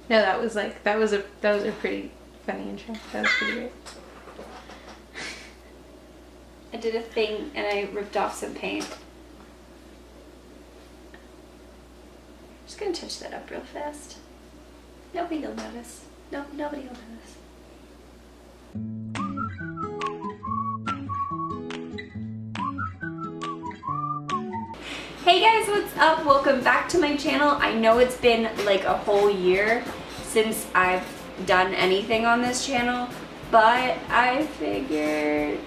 No, that was a pretty funny intro. That was pretty great. I did a thing and I ripped off some paint. Just gonna touch that up real fast. Nobody will notice. No, nobody will notice. Hey guys, what's up? Welcome back to my channel. I know it's been like a whole year since I've done anything on this channel, but I figured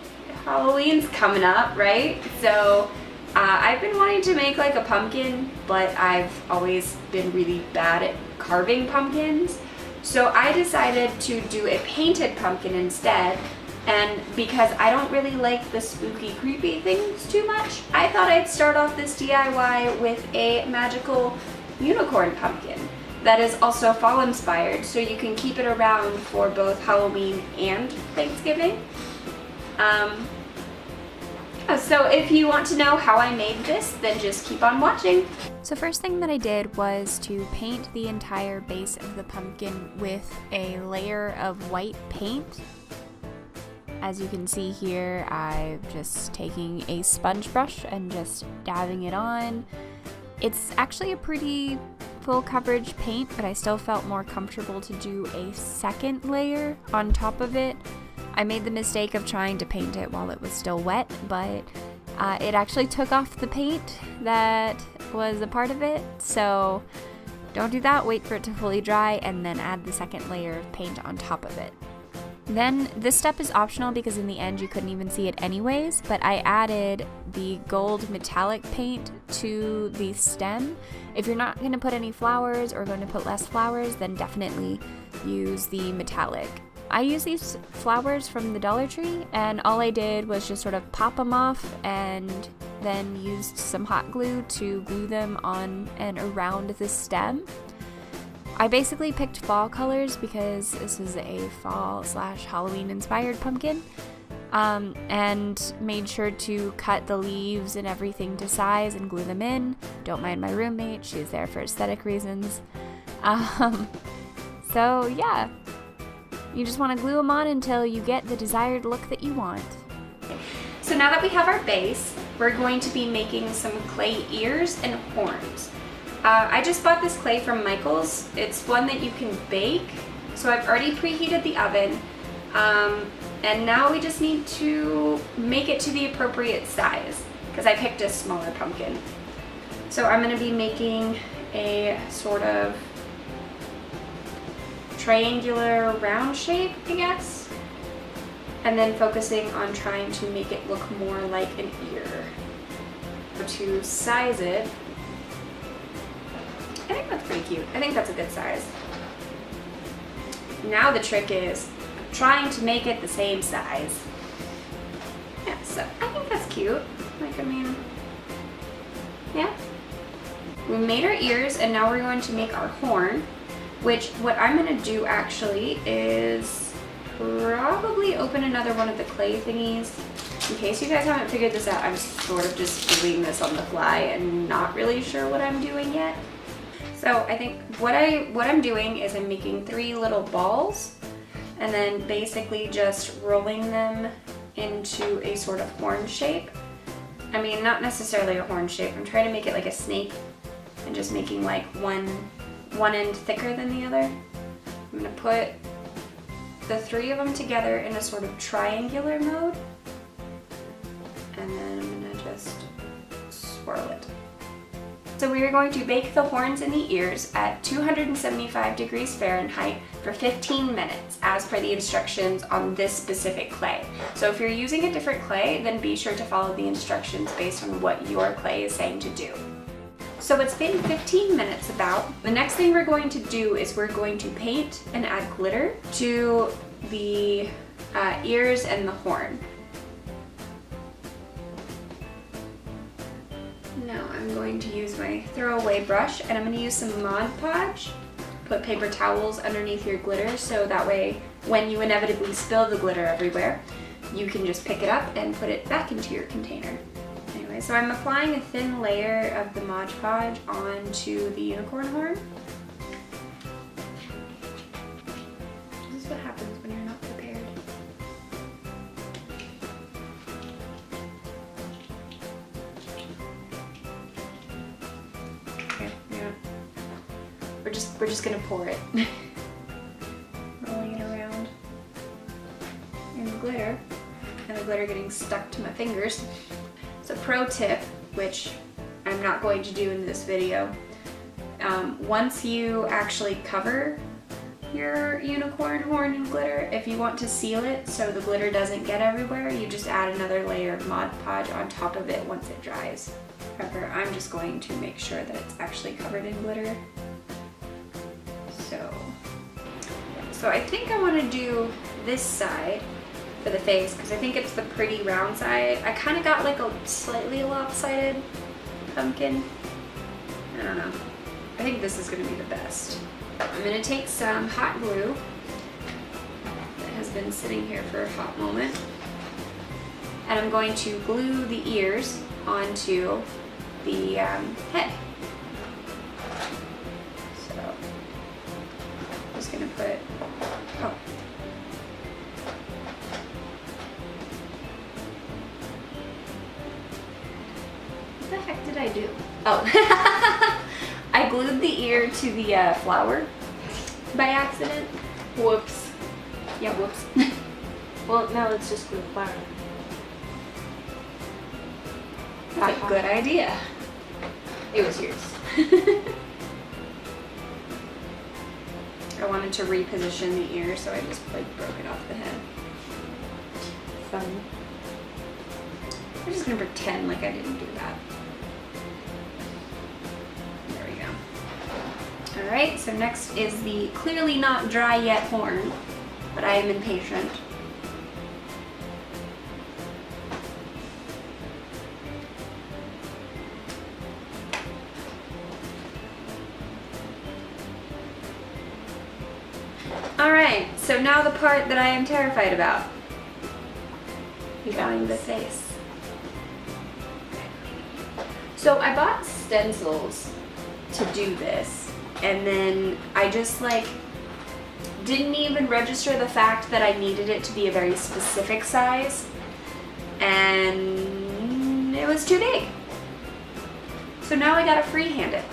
Halloween's coming up, right? So I've been wanting to make like a pumpkin, but I've always been really bad at carving pumpkins. So I decided to do a painted pumpkin instead. And because I don't really like the spooky, creepy things too much, I thought I'd start off this DIY with a magical unicorn pumpkin that is also fall inspired, so you can keep it around for both Halloween and Thanksgiving. So if you want to know how I made this, then just keep on watching. So first thing that I did was to paint the entire base of the pumpkin with a layer of white paint. As you can see here, I'm just taking a sponge brush and just dabbing it on. It's actually a pretty full coverage paint, but I still felt more comfortable to do a second layer on top of it. I made the mistake of trying to paint it while it was still wet, but it actually took off the paint that was a part of it, so don't do that. Wait for it to fully dry and then add the second layer of paint on top of it. Then this step is optional because in the end you couldn't even see it anyways, but I added the gold metallic paint to the stem. If you're not going to put any flowers or going to put less flowers, then definitely use the metallic. I use these flowers from the Dollar Tree, and all I did was just sort of pop them off and then used some hot glue to glue them on and around the stem. I basically picked fall colors because this is a fall/Halloween inspired pumpkin, and made sure to cut the leaves and everything to size and glue them in. Don't mind my roommate, she's there for aesthetic reasons. So yeah, you just want to glue them on until you get the desired look that you want. So now that we have our base, we're going to be making some clay ears and horns. I just bought this clay from Michael's. It's one that you can bake. So I've already preheated the oven. And now we just need to make it to the appropriate size because I picked a smaller pumpkin. So I'm going to be making a sort of triangular round shape, I guess. And then focusing on trying to make it look more like an ear. To size it, I think that's pretty cute. I think that's a good size. Now the trick is trying to make it the same size. Yeah, so I think that's cute. Like, I mean, yeah. We made our ears and now we're going to make our horn, which what I'm going to do actually is probably open another one of the clay thingies. In case you guys haven't figured this out, I'm sort of just doing this on the fly and not really sure what I'm doing yet. So I think what I'm doing is I'm making 3 little balls and then basically just rolling them into a sort of horn shape. I mean, not necessarily a horn shape. I'm trying to make it like a snake and just making like one end thicker than the other. I'm gonna put the 3 of them together in a sort of triangular mode. And then I'm gonna just swirl it. So we are going to bake the horns and the ears at 275 degrees Fahrenheit for 15 minutes as per the instructions on this specific clay. So if you're using a different clay, then be sure to follow the instructions based on what your clay is saying to do. So it's been 15 minutes about. The next thing we're going to do is we're going to paint and add glitter to the ears and the horn. Now I'm going to use my throwaway brush and I'm going to use some Mod Podge. Put paper towels underneath your glitter so that way when you inevitably spill the glitter everywhere, you can just pick it up and put it back into your container. Anyway, so I'm applying a thin layer of the Mod Podge onto the unicorn horn. we're just gonna pour it. Rolling it around in the glitter, and the glitter getting stuck to my fingers. So pro tip, which I'm not going to do in this video, once you actually cover your unicorn horn in glitter, if you want to seal it so the glitter doesn't get everywhere, you just add another layer of Mod Podge on top of it once it dries. However, I'm just going to make sure that it's actually covered in glitter. So I think I want to do this side for the face because I think it's the pretty round side. I kind of got like a slightly lopsided pumpkin. I don't know. I think this is going to be the best. I'm going to take some hot glue that has been sitting here for a hot moment, and I'm going to glue the ears onto the head. So I'm just going to put, oh. What the heck did I do? Oh. I glued the ear to the flower by accident. Whoops. Yeah, whoops. Well, now let's just glue the flower. That's a good idea. It was yours. I wanted to reposition the ear, so I just like broke it off the head. Fun. I'm just gonna pretend like I didn't do that. There we go. Alright, so next is the clearly not dry yet horn, but I am impatient. Alright, so now the part that I am terrified about. Drawing the face. So I bought stencils to do this, and then I just like didn't even register the fact that I needed it to be a very specific size, and it was too big. So now I gotta freehand it.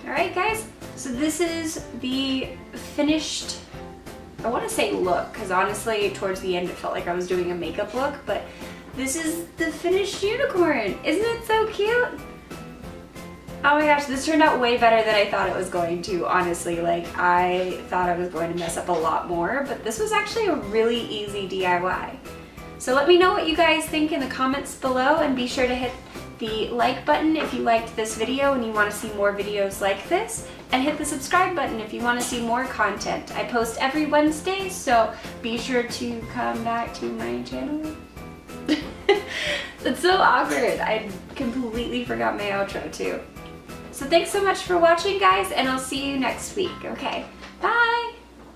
Alright guys, so this is the finished, I want to say look, because honestly towards the end it felt like I was doing a makeup look, but this is the finished unicorn. Isn't it so cute? Oh my gosh, this turned out way better than I thought it was going to, honestly. Like, I thought I was going to mess up a lot more, but this was actually a really easy DIY. So let me know what you guys think in the comments below, and be sure to hit the like button if you liked this video and you want to see more videos like this, and hit the subscribe button if you want to see more content. I post every Wednesday, so be sure to come back to my channel. It's so awkward. I completely forgot my outro too. So thanks so much for watching, guys, and I'll see you next week. Okay, bye!